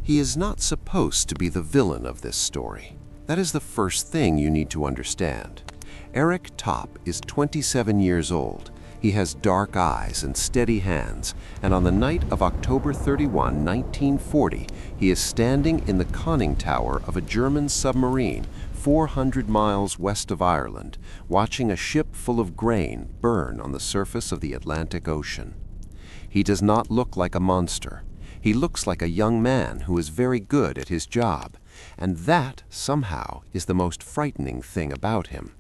He is not supposed to be the villain of this story. That is the first thing you need to understand. Eric Topp is 27 years old. He has dark eyes and steady hands, and on the night of October 31, 1940, he is standing in the conning tower of a German submarine 400 miles west of Ireland, watching a ship full of grain burn on the surface of the Atlantic Ocean. He does not look like a monster. He looks like a young man who is very good at his job, and that, somehow, is the most frightening thing about him.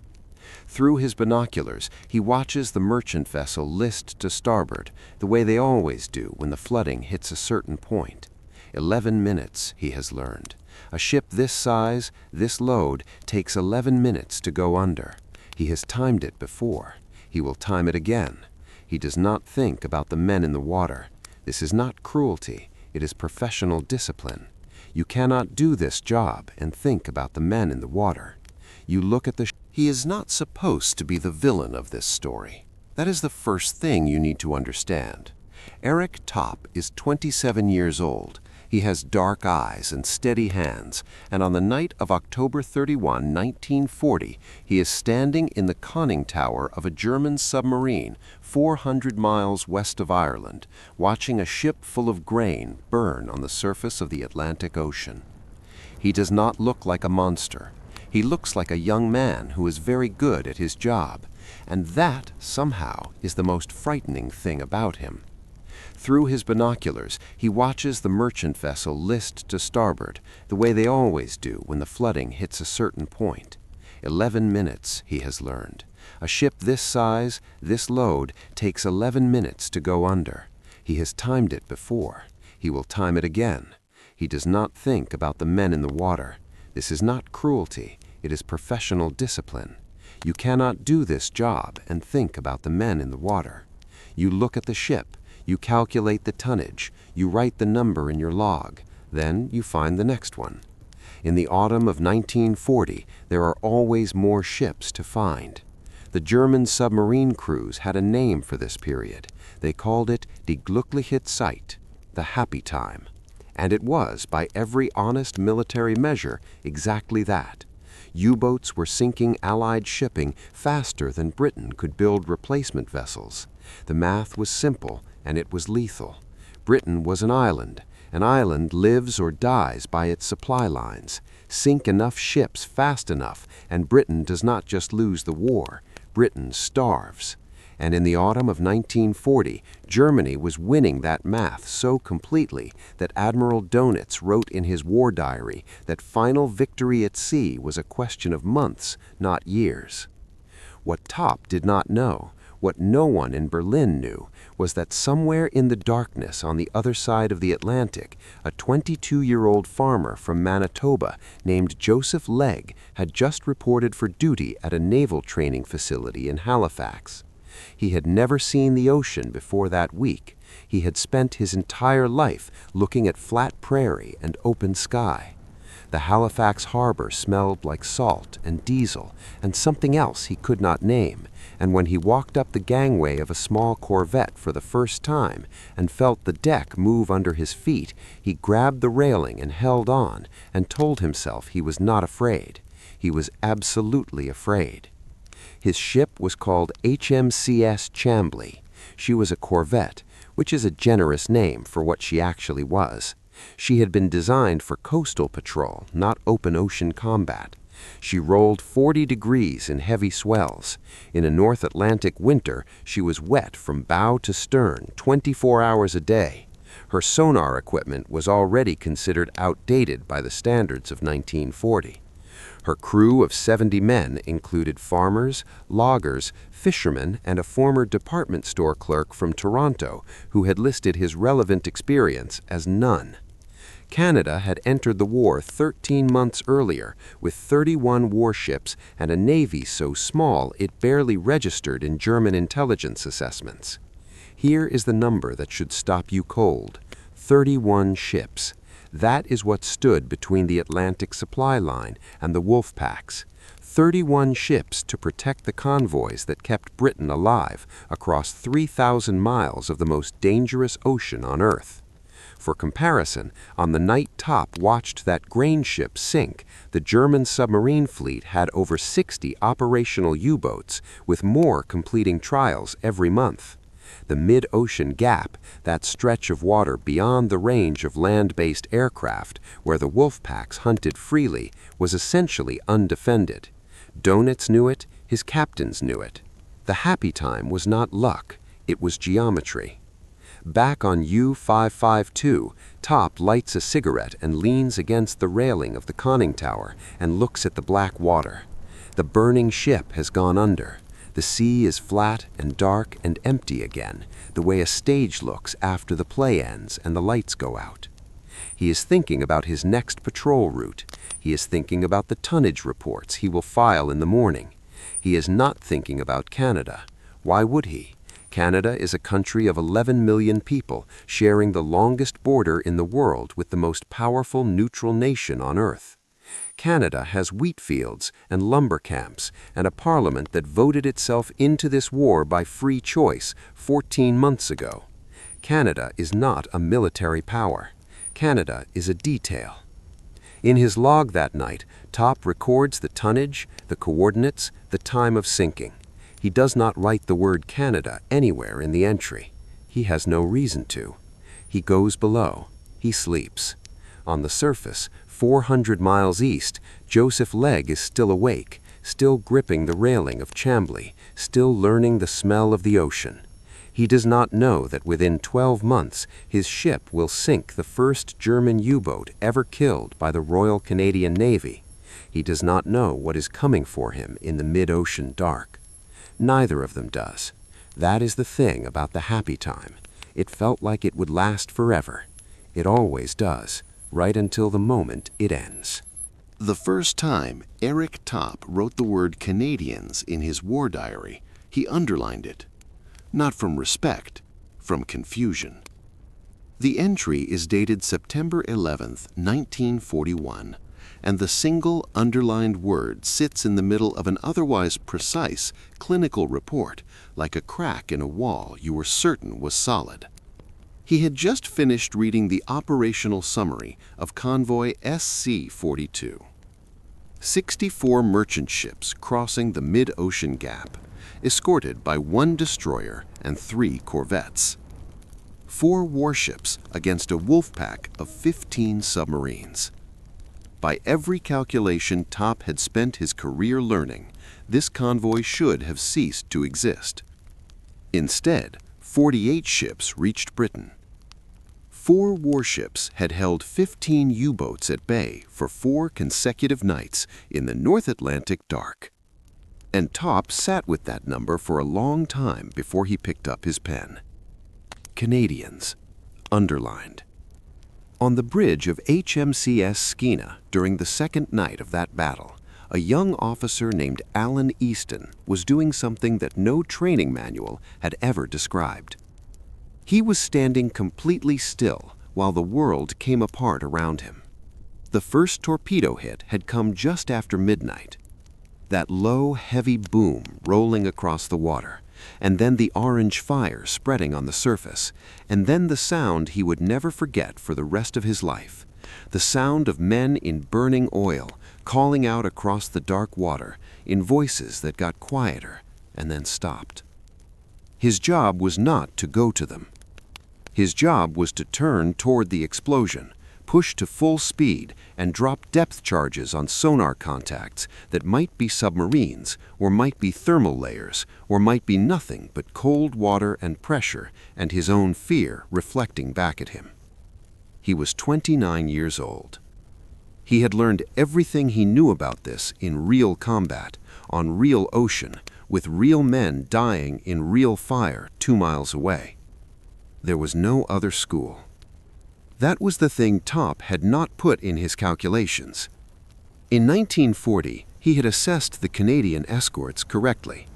Through his binoculars, he watches the merchant vessel list to starboard, the way they always do when the flooding hits a certain point. 11 minutes, he has learned. A ship this size, this load, takes 11 minutes to go under. He has timed it before. He will time it again. He does not think about the men in the water. This is not cruelty. It is professional discipline. You cannot do this job and think about the men in the water. You look at the He is not supposed to be the villain of this story. That is the first thing you need to understand. Eric Topp is 27 years old. He has dark eyes and steady hands, and on the night of October 31, 1940, he is standing in the conning tower of a German submarine 400 miles west of Ireland, watching a ship full of grain burn on the surface of the Atlantic Ocean. He does not look like a monster. He looks like a young man who is very good at his job, and that, somehow, is the most frightening thing about him. Through his binoculars, he watches the merchant vessel list to starboard, the way they always do when the flooding hits a certain point. 11 minutes, he has learned. A ship this size, this load, takes 11 minutes to go under. He has timed it before. He will time it again. He does not think about the men in the water. This is not cruelty. It is professional discipline. You cannot do this job and think about the men in the water. You look at the ship. You calculate the tonnage, you write the number in your log, then you find the next one. In the autumn of 1940, there are always more ships to find. The German submarine crews had a name for this period. They called it Die glückliche Zeit, the happy time. And it was, by every honest military measure, exactly that. U-boats were sinking Allied shipping faster than Britain could build replacement vessels. The math was simple, and it was lethal. Britain was an island. An island lives or dies by its supply lines. Sink enough ships fast enough, and Britain does not just lose the war. Britain starves. And in the autumn of 1940, Germany was winning that math so completely that Admiral Dönitz wrote in his war diary that final victory at sea was a question of months, not years. What Topp did not know, what no one in Berlin knew, was that somewhere in the darkness on the other side of the Atlantic, a 22-year-old farmer from Manitoba named Joseph Legge had just reported for duty at a naval training facility in Halifax. He had never seen the ocean before that week. He had spent his entire life looking at flat prairie and open sky. The Halifax harbor smelled like salt and diesel and something else he could not name, and when he walked up the gangway of a small corvette for the first time and felt the deck move under his feet, he grabbed the railing and held on and told himself he was not afraid. He was absolutely afraid. His ship was called HMCS Chambly. She was a corvette, which is a generous name for what she actually was. She had been designed for coastal patrol, not open ocean combat. She rolled 40 degrees in heavy swells. In a North Atlantic winter, she was wet from bow to stern 24 hours a day. Her sonar equipment was already considered outdated by the standards of 1940. Her crew of 70 men included farmers, loggers, fishermen, and a former department store clerk from Toronto who had listed his relevant experience as none. Canada had entered the war 13 months earlier with 31 warships and a navy so small it barely registered in German intelligence assessments. Here is the number that should stop you cold: 31 ships. That is what stood between the Atlantic supply line and the wolf packs. 31 ships to protect the convoys that kept Britain alive across 3,000 miles of the most dangerous ocean on Earth. For comparison, on the night Top watched that grain ship sink, the German submarine fleet had over 60 operational U-boats, with more completing trials every month. The mid-ocean gap, that stretch of water beyond the range of land-based aircraft where the wolf packs hunted freely, was essentially undefended. Dönitz knew it, his captains knew it. The happy time was not luck, it was geometry. Back on U-552, Top lights a cigarette and leans against the railing of the conning tower and looks at the black water. The burning ship has gone under. The sea is flat and dark and empty again, the way a stage looks after the play ends and the lights go out. He is thinking about his next patrol route. He is thinking about the tonnage reports he will file in the morning. He is not thinking about Canada. Why would he? Canada is a country of 11 million people, sharing the longest border in the world with the most powerful neutral nation on Earth. Canada has wheat fields and lumber camps and a parliament that voted itself into this war by free choice 14 months ago. Canada is not a military power. Canada is a detail. In his log that night, Top records the tonnage, the coordinates, the time of sinking. He does not write the word Canada anywhere in the entry. He has no reason to. He goes below. He sleeps. On the surface, 400 miles east, Joseph Legge is still awake, still gripping the railing of Chambly, still learning the smell of the ocean. He does not know that within 12 months his ship will sink the first German U-boat ever killed by the Royal Canadian Navy. He does not know what is coming for him in the mid-ocean dark. Neither of them does. That is the thing about the happy time. It felt like it would last forever. It always does, right until the moment it ends. The first time Eric Top wrote the word Canadians in his war diary, he underlined it. Not from respect, from confusion. The entry is dated September 11th, 1941, and the single underlined word sits in the middle of an otherwise precise clinical report, like a crack in a wall you were certain was solid. He had just finished reading the operational summary of convoy SC-42. 64 merchant ships crossing the mid-ocean gap, escorted by 1 destroyer and 3 corvettes. 4 warships against a wolf pack of 15 submarines. By every calculation Top had spent his career learning, this convoy should have ceased to exist. Instead, 48 ships reached Britain. 4 warships had held 15 U-boats at bay for 4 consecutive nights in the North Atlantic dark. And Top sat with that number for a long time before he picked up his pen. Canadians, underlined. On the bridge of HMCS Skeena during the second night of that battle, a young officer named Alan Easton was doing something that no training manual had ever described. He was standing completely still while the world came apart around him. The first torpedo hit had come just after midnight. That low, heavy boom rolling across the water, and then the orange fire spreading on the surface, and then the sound he would never forget for the rest of his life, the sound of men in burning oil calling out across the dark water in voices that got quieter and then stopped. His job was not to go to them. His job was to turn toward the explosion, push to full speed, and drop depth charges on sonar contacts that might be submarines, or might be thermal layers, or might be nothing but cold water and pressure and his own fear reflecting back at him. He was 29 years old. He had learned everything he knew about this in real combat, on real ocean, with real men dying in real fire 2 miles away. There was no other school. That was the thing Top had not put in his calculations. In 1940, he had assessed the Canadian escorts correctly.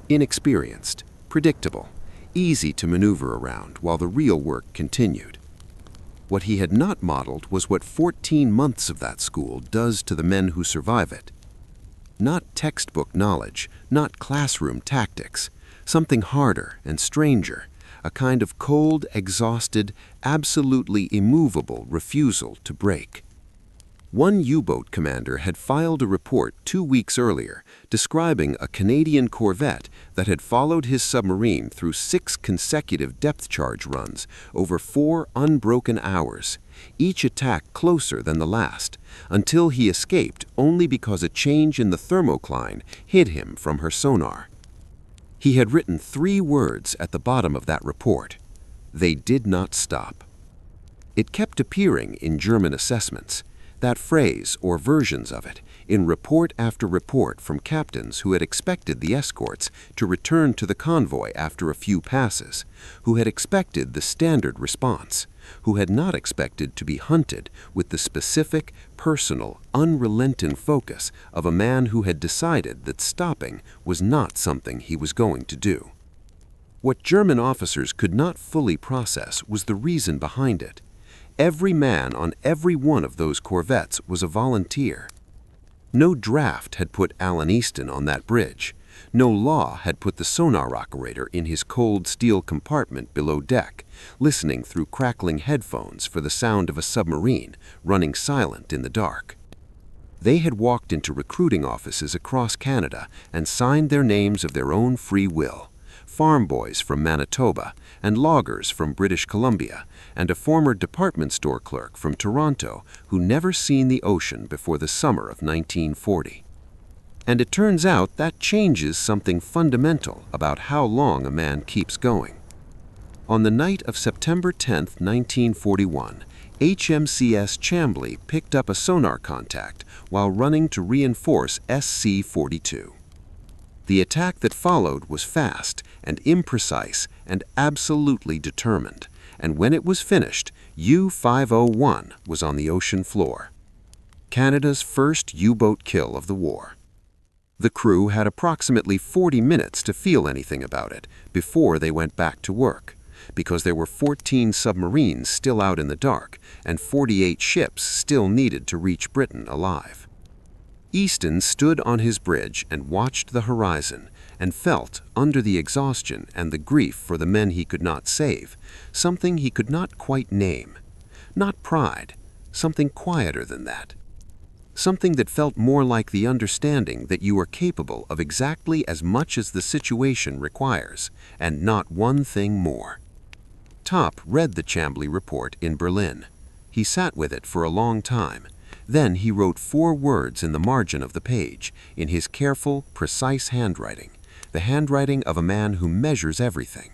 Inexperienced, predictable, easy to maneuver around while the real work continued. What he had not modeled was what 14 months of that school does to the men who survive it. Not textbook knowledge, not classroom tactics, something harder and stranger, a kind of cold, exhausted, absolutely immovable refusal to break. One U-boat commander had filed a report 2 weeks earlier describing a Canadian corvette that had followed his submarine through 6 consecutive depth charge runs over 4 unbroken hours, each attack closer than the last, until he escaped only because a change in the thermocline hid him from her sonar. He had written 3 words at the bottom of that report: "They did not stop." It kept appearing in German assessments, that phrase or versions of it, in report after report from captains who had expected the escorts to return to the convoy after a few passes, who had expected the standard response, who had not expected to be hunted with the specific, personal, unrelenting focus of a man who had decided that stopping was not something he was going to do. What German officers could not fully process was the reason behind it. Every man on every one of those corvettes was a volunteer. No draft had put Alan Easton on that bridge. No law had put the sonar operator in his cold steel compartment below deck, listening through crackling headphones for the sound of a submarine running silent in the dark. They had walked into recruiting offices across Canada and signed their names of their own free will. Farm boys from Manitoba, and loggers from British Columbia, and a former department store clerk from Toronto who never seen the ocean before the summer of 1940. And it turns out that changes something fundamental about how long a man keeps going. On the night of September 10, 1941, HMCS Chambly picked up a sonar contact while running to reinforce SC-42. The attack that followed was fast and imprecise and absolutely determined, and when it was finished, U-501 was on the ocean floor. Canada's first U-boat kill of the war. The crew had approximately 40 minutes to feel anything about it before they went back to work, because there were 14 submarines still out in the dark and 48 ships still needed to reach Britain alive. Easton stood on his bridge and watched the horizon and felt, under the exhaustion and the grief for the men he could not save, something he could not quite name. Not pride, something quieter than that. Something that felt more like the understanding that you are capable of exactly as much as the situation requires, and not one thing more. Top read the Chambly report in Berlin. He sat with it for a long time. Then he wrote 4 words in the margin of the page, in his careful, precise handwriting, the handwriting of a man who measures everything.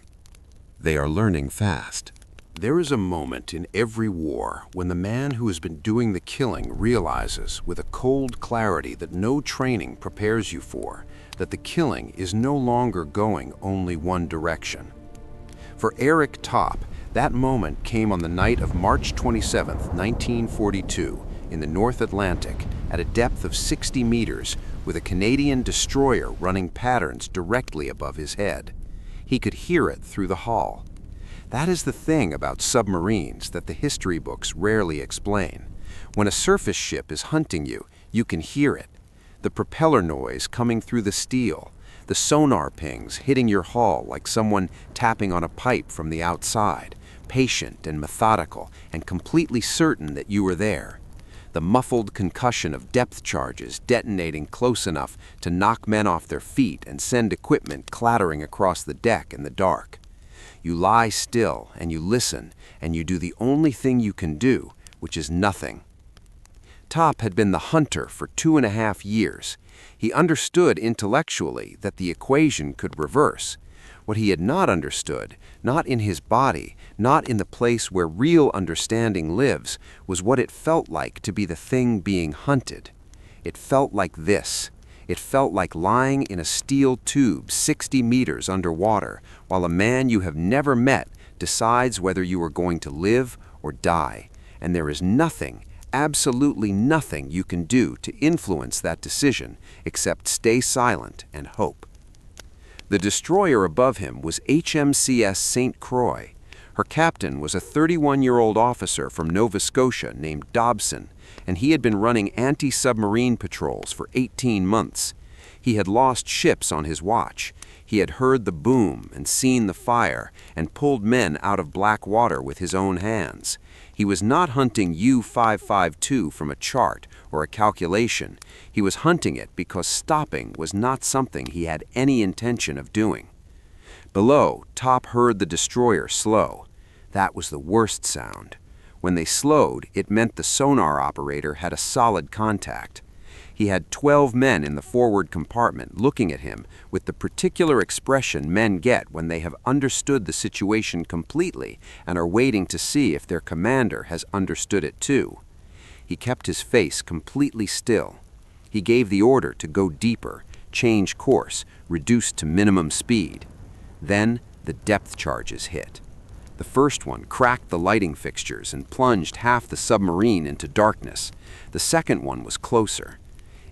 They are learning fast. There is a moment in every war when the man who has been doing the killing realizes with a cold clarity that no training prepares you for, that the killing is no longer going only one direction. For Eric Top, that moment came on the night of March 27, 1942, in the North Atlantic, at a depth of 60 meters, with a Canadian destroyer running patterns directly above his head. He could hear it through the hull. That is the thing about submarines that the history books rarely explain. When a surface ship is hunting you, you can hear it. The propeller noise coming through the steel, the sonar pings hitting your hull like someone tapping on a pipe from the outside, patient and methodical and completely certain that you are there. The muffled concussion of depth charges detonating close enough to knock men off their feet and send equipment clattering across the deck in the dark. You lie still and you listen, and you do the only thing you can do, which is nothing. Top had been the hunter for 2.5 years. He understood intellectually that the equation could reverse. What he had not understood, not in his body, not in the place where real understanding lives, was what it felt like to be the thing being hunted. It felt like this. It felt like lying in a steel tube 60 meters underwater, while a man you have never met decides whether you are going to live or die, and there is nothing, absolutely nothing you can do to influence that decision except stay silent and hope. The destroyer above him was HMCS St. Croix. Her captain was a 31-year-old officer from Nova Scotia named Dobson, and he had been running anti-submarine patrols for 18 months. He had lost ships on his watch. He had heard the boom and seen the fire and pulled men out of black water with his own hands. He was not hunting U-552 from a chart or a calculation. He was hunting it because stopping was not something he had any intention of doing. Below, Top heard the destroyer slow. That was the worst sound. When they slowed, it meant the sonar operator had a solid contact. He had 12 men in the forward compartment looking at him with the particular expression men get when they have understood the situation completely and are waiting to see if their commander has understood it too. He kept his face completely still. He gave the order to go deeper, change course, reduce to minimum speed. Then the depth charges hit. The first one cracked the lighting fixtures and plunged half the submarine into darkness. The second one was closer.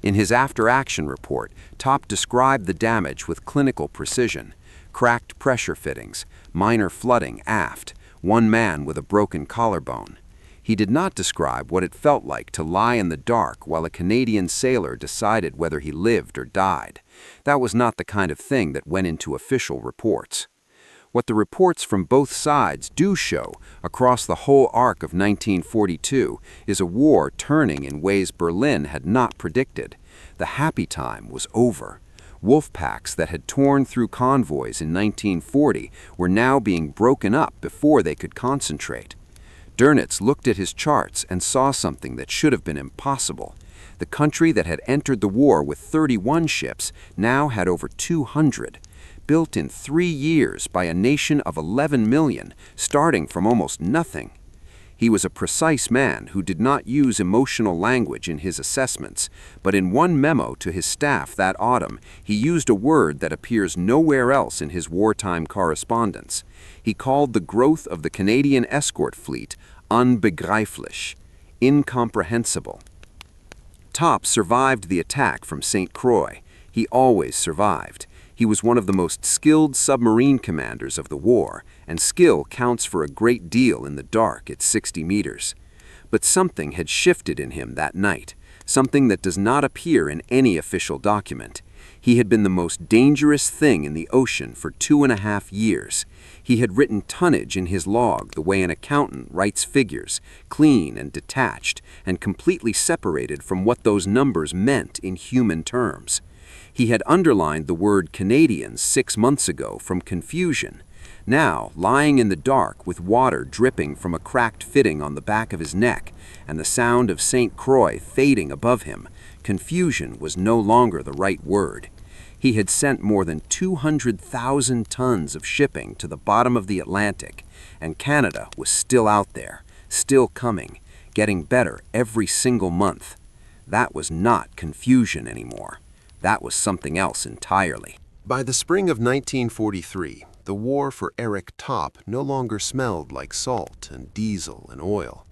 In his after-action report, Top described the damage with clinical precision. Cracked pressure fittings, minor flooding aft, one man with a broken collarbone. He did not describe what it felt like to lie in the dark while a Canadian sailor decided whether he lived or died. That was not the kind of thing that went into official reports. What the reports from both sides do show across the whole arc of 1942 is a war turning in ways Berlin had not predicted. The happy time was over. Wolf packs that had torn through convoys in 1940 were now being broken up before they could concentrate. Dönitz looked at his charts and saw something that should have been impossible. The country that had entered the war with 31 ships now had over 200. Built in 3 years by a nation of 11 million, starting from almost nothing. He was a precise man who did not use emotional language in his assessments, but in one memo to his staff that autumn, he used a word that appears nowhere else in his wartime correspondence. He called the growth of the Canadian escort fleet unbegreiflich, incomprehensible. Top survived the attack from St. Croix. He always survived. He was one of the most skilled submarine commanders of the war, and skill counts for a great deal in the dark at 60 meters. But something had shifted in him that night, something that does not appear in any official document. He had been the most dangerous thing in the ocean for 2.5 years. He had written tonnage in his log the way an accountant writes figures, clean and detached, and completely separated from what those numbers meant in human terms. He had underlined the word Canadians 6 months ago from confusion. Now, lying in the dark with water dripping from a cracked fitting on the back of his neck and the sound of St. Croix fading above him, confusion was no longer the right word. He had sent more than 200,000 tons of shipping to the bottom of the Atlantic, and Canada was still out there, still coming, getting better every single month. That was not confusion anymore. That was something else entirely. By the spring of 1943, the war for Eric Top no longer smelled like salt and diesel and oil.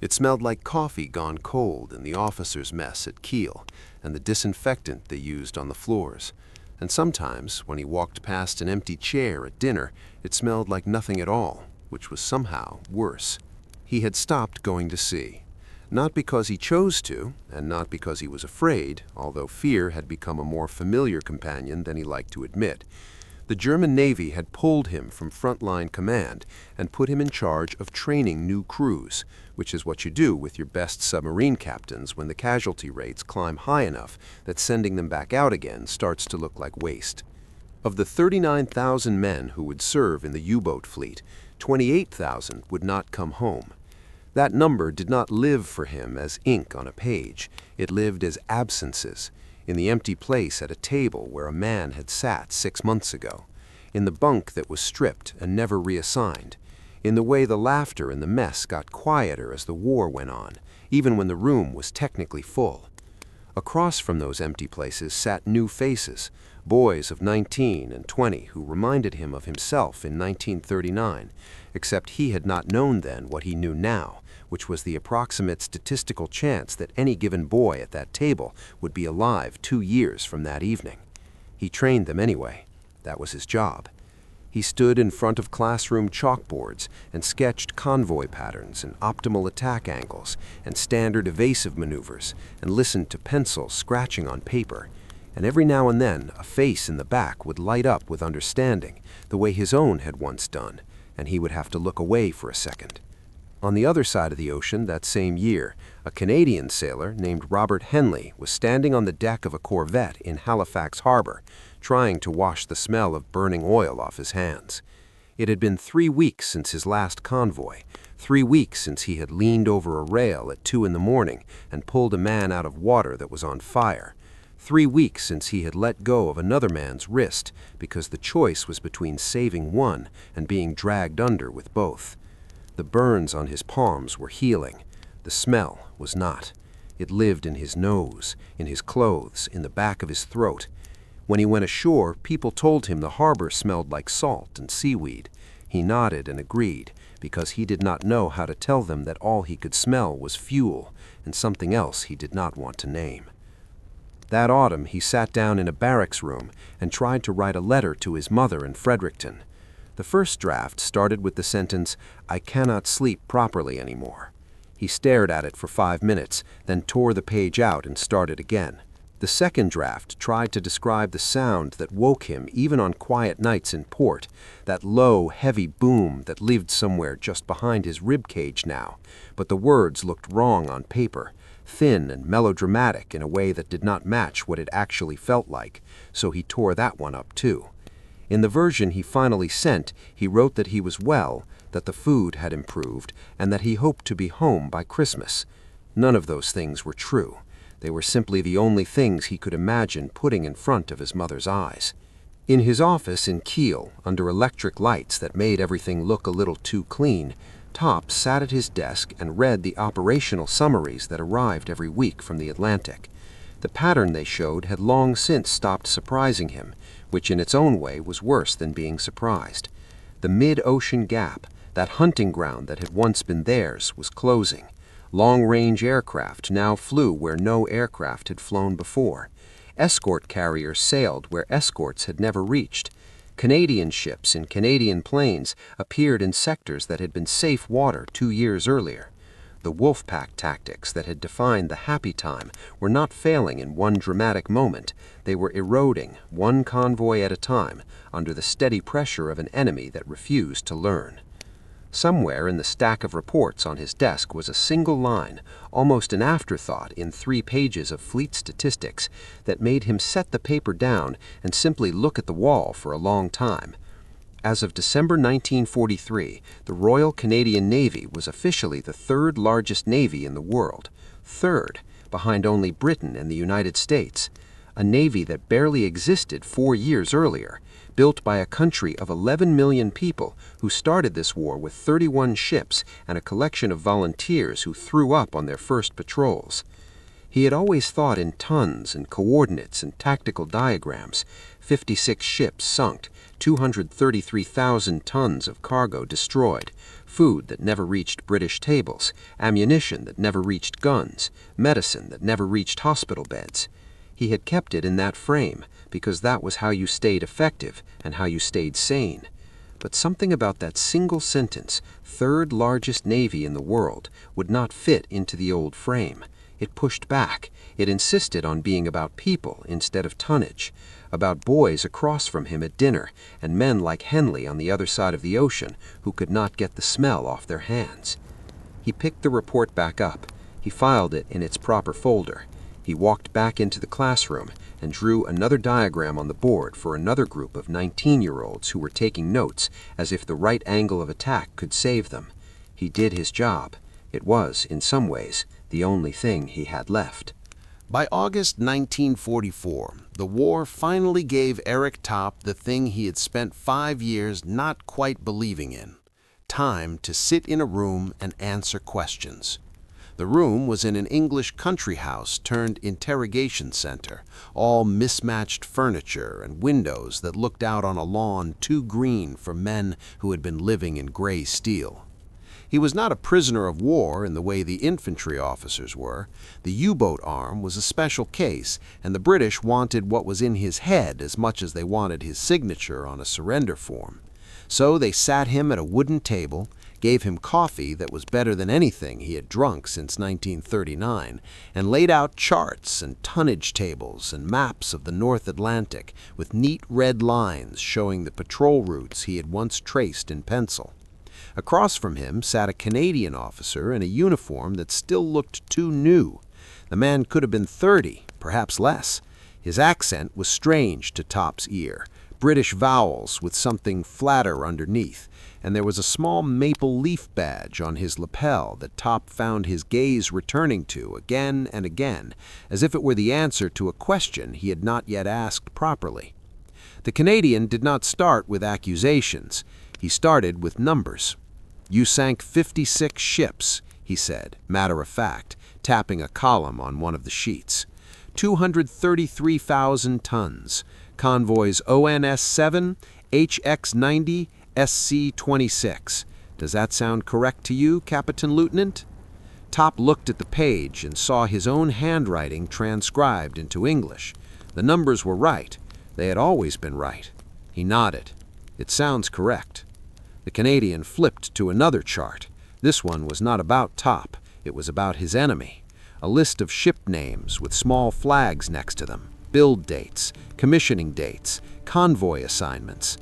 It smelled like coffee gone cold in the officers' mess at Kiel and the disinfectant they used on the floors. And sometimes, when he walked past an empty chair at dinner, it smelled like nothing at all, which was somehow worse. He had stopped going to sea. Not because he chose to, and not because he was afraid, although fear had become a more familiar companion than he liked to admit. The German Navy had pulled him from frontline command and put him in charge of training new crews, which is what you do with your best submarine captains when the casualty rates climb high enough that sending them back out again starts to look like waste. Of the 39,000 men who would serve in the U-boat fleet, 28,000 would not come home. That number did not live for him as ink on a page. It lived as absences, in the empty place at a table where a man had sat 6 months ago, in the bunk that was stripped and never reassigned, in the way the laughter in the mess got quieter as the war went on, even when the room was technically full. Across from those empty places sat new faces, boys of 19 and 20 who reminded him of himself in 1939, except he had not known then what he knew now, which was the approximate statistical chance that any given boy at that table would be alive 2 years from that evening. He trained them anyway. That was his job. He stood in front of classroom chalkboards and sketched convoy patterns and optimal attack angles and standard evasive maneuvers and listened to pencils scratching on paper. and every now and then a face in the back would light up with understanding, the way his own had once done, and he would have to look away for a second. On the other side of the ocean that same year, a Canadian sailor named Robert Henley was standing on the deck of a corvette in Halifax Harbor, trying to wash the smell of burning oil off his hands. It had been 3 weeks since his last convoy, 3 weeks since he had leaned over a rail at 2 in the morning and pulled a man out of water that was on fire, 3 weeks since he had let go of another man's wrist because the choice was between saving one and being dragged under with both. The burns on his palms were healing. The smell was not. It lived in his nose, in his clothes, in the back of his throat. When he went ashore, people told him the harbor smelled like salt and seaweed. He nodded and agreed, because he did not know how to tell them that all he could smell was fuel and something else he did not want to name. That autumn, he sat down in a barracks room and tried to write a letter to his mother in Fredericton. The first draft started with the sentence, "I cannot sleep properly anymore." He stared at it for 5 minutes, then tore the page out and started again. The second draft tried to describe the sound that woke him even on quiet nights in port, that low, heavy boom that lived somewhere just behind his rib cage now, but the words looked wrong on paper, thin and melodramatic in a way that did not match what it actually felt like, so he tore that one up too. In the version he finally sent, he wrote that he was well, that the food had improved, and that he hoped to be home by Christmas. None of those things were true. They were simply the only things he could imagine putting in front of his mother's eyes. In his office in Kiel, under electric lights that made everything look a little too clean, Top sat at his desk and read the operational summaries that arrived every week from the Atlantic. The pattern they showed had long since stopped surprising him, which in its own way was worse than being surprised. The mid-ocean gap, that hunting ground that had once been theirs, was closing. Long-range aircraft now flew where no aircraft had flown before. Escort carriers sailed where escorts had never reached. Canadian ships in Canadian planes appeared in sectors that had been safe water 2 years earlier. The wolf-pack tactics that had defined the happy time were not failing in one dramatic moment. They were eroding, one convoy at a time, under the steady pressure of an enemy that refused to learn. Somewhere in the stack of reports on his desk was a single line, almost an afterthought in 3 pages of fleet statistics, that made him set the paper down and simply look at the wall for a long time. As of December 1943, the Royal Canadian Navy was officially the 3rd largest navy in the world, 3rd, behind only Britain and the United States. A navy that barely existed 4 years earlier, built by a country of 11 million people who started this war with 31 ships and a collection of volunteers who threw up on their first patrols. He had always thought in tons and coordinates and tactical diagrams, 56 ships sunk, 233,000 tons of cargo destroyed, food that never reached British tables, ammunition that never reached guns, medicine that never reached hospital beds. He had kept it in that frame because that was how you stayed effective and how you stayed sane. But something about that single sentence, 3rd largest navy in the world, would not fit into the old frame. It pushed back. It insisted on being about people instead of tonnage, about boys across from him at dinner and men like Henley on the other side of the ocean who could not get the smell off their hands. He picked the report back up. He filed it in its proper folder. He walked back into the classroom and drew another diagram on the board for another group of 19-year-olds who were taking notes as if the right angle of attack could save them. He did his job. It was, in some ways, the only thing he had left. By August 1944, the war finally gave Eric Top the thing he had spent 5 years not quite believing in: time to sit in a room and answer questions. The room was in an English country house turned interrogation center, all mismatched furniture and windows that looked out on a lawn too green for men who had been living in gray steel. He was not a prisoner of war in the way the infantry officers were. The U-boat arm was a special case, and the British wanted what was in his head as much as they wanted his signature on a surrender form. So they sat him at a wooden table, gave him coffee that was better than anything he had drunk since 1939, and laid out charts and tonnage tables and maps of the North Atlantic with neat red lines showing the patrol routes he had once traced in pencil. Across from him sat a Canadian officer in a uniform that still looked too new. The man could have been 30, perhaps less. His accent was strange to Top's ear, British vowels with something flatter underneath, and there was a small maple leaf badge on his lapel that Top found his gaze returning to again and again, as if it were the answer to a question he had not yet asked properly. The Canadian did not start with accusations. He started with numbers. "You sank 56 ships," he said, matter of fact, tapping a column on one of the sheets. 233,000 tons. Convoys ONS-7, HX-90, SC-26. Does that sound correct to you, Captain Lieutenant? Top looked at the page and saw his own handwriting transcribed into English. The numbers were right. They had always been right. He nodded. It sounds correct. The Canadian flipped to another chart. This one was not about Top. It was about his enemy. A list of ship names with small flags next to them, build dates, commissioning dates, convoy assignments.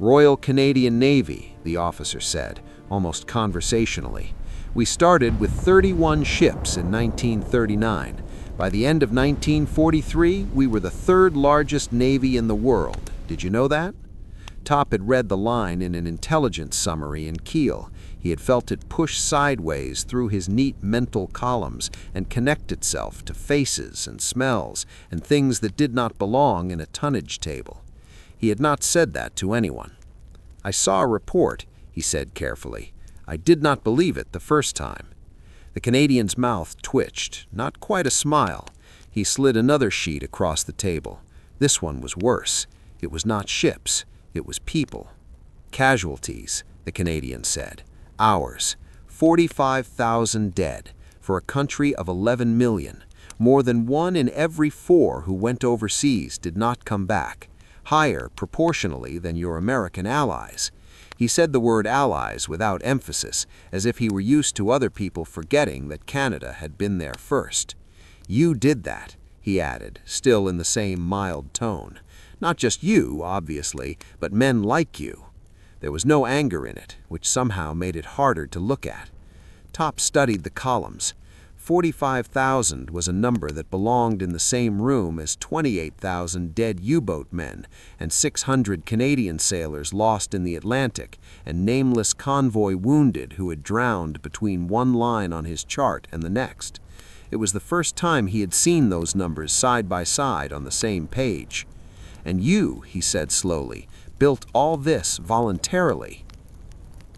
"Royal Canadian Navy," the officer said, almost conversationally. "We started with 31 ships in 1939. By the end of 1943, we were the third largest navy in the world. Did you know that?" Top had read the line in an intelligence summary in Kiel. He had felt it push sideways through his neat mental columns and connect itself to faces and smells and things that did not belong in a tonnage table. He had not said that to anyone. "I saw a report," he said carefully. "I did not believe it the first time." The Canadian's mouth twitched, not quite a smile. He slid another sheet across the table. This one was worse. It was not ships. It was people. "Casualties," the Canadian said. "Ours. 45,000 dead, for a country of 11 million. More than 1 in every 4 who went overseas did not come back. Higher, proportionally, than your American allies." He said the word allies without emphasis, as if he were used to other people forgetting that Canada had been there first. "You did that," he added, still in the same mild tone. "Not just you, obviously, but men like you." There was no anger in it, which somehow made it harder to look at. Top studied the columns. 45,000 was a number that belonged in the same room as 28,000 dead U-boat men and 600 Canadian sailors lost in the Atlantic and nameless convoy wounded who had drowned between one line on his chart and the next. It was the first time he had seen those numbers side by side on the same page. "And you," he said slowly, "built all this voluntarily."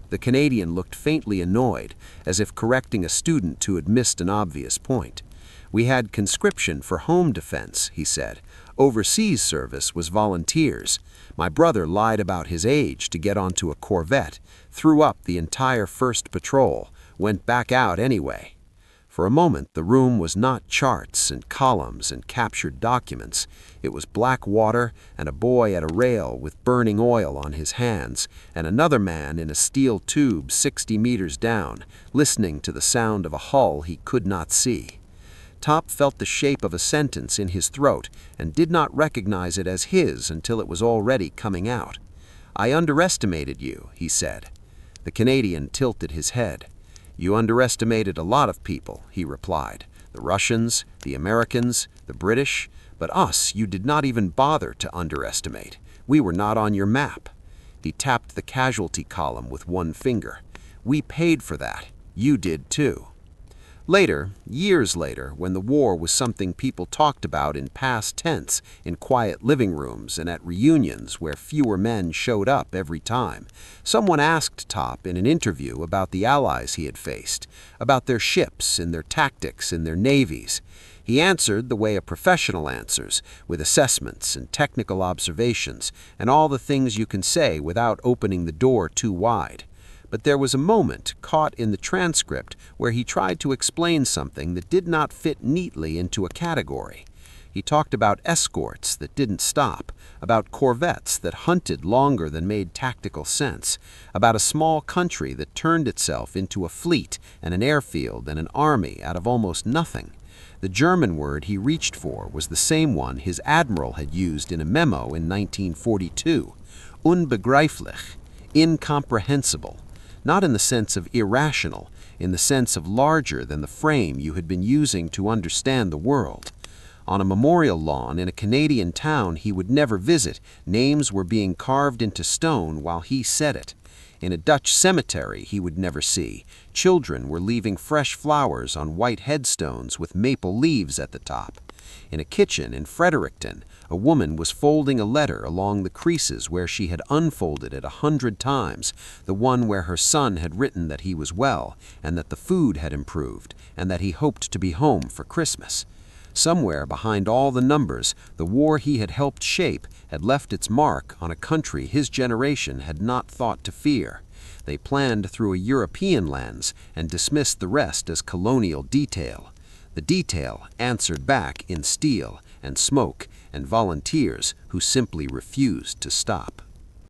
The Canadian looked faintly annoyed, as if correcting a student who had missed an obvious point. "We had conscription for home defense," he said. "Overseas service was volunteers. My brother lied about his age to get onto a corvette, threw up the entire first patrol, went back out anyway." For a moment, the room was not charts and columns and captured documents. It was black water and a boy at a rail with burning oil on his hands, and another man in a steel tube 60 meters down, listening to the sound of a hull he could not see. Top felt the shape of a sentence in his throat and did not recognize it as his until it was already coming out. "I underestimated you," he said. The Canadian tilted his head. "You underestimated a lot of people," he replied. "The Russians, the Americans, the British, but us you did not even bother to underestimate. We were not on your map." He tapped the casualty column with one finger. "We paid for that. You did too." Later, years later, when the war was something people talked about in past tense, in quiet living rooms and at reunions where fewer men showed up every time, someone asked Top in an interview about the allies he had faced, about their ships and their tactics and their navies. He answered the way a professional answers, with assessments and technical observations and all the things you can say without opening the door too wide. But there was a moment caught in the transcript where he tried to explain something that did not fit neatly into a category. He talked about escorts that didn't stop, about corvettes that hunted longer than made tactical sense, about a small country that turned itself into a fleet and an airfield and an army out of almost nothing. The German word he reached for was the same one his admiral had used in a memo in 1942, unbegreiflich, incomprehensible, not in the sense of irrational, in the sense of larger than the frame you had been using to understand the world. On a memorial lawn in a Canadian town he would never visit, names were being carved into stone while he said it. In a Dutch cemetery he would never see, children were leaving fresh flowers on white headstones with maple leaves at the top. In a kitchen in Fredericton, a woman was folding a letter along the creases where she had unfolded it 100 times, the one where her son had written that he was well, and that the food had improved, and that he hoped to be home for Christmas. Somewhere behind all the numbers, the war he had helped shape had left its mark on a country his generation had not thought to fear. They planned through a European lens and dismissed the rest as colonial detail. The detail answered back in steel and smoke and volunteers who simply refused to stop.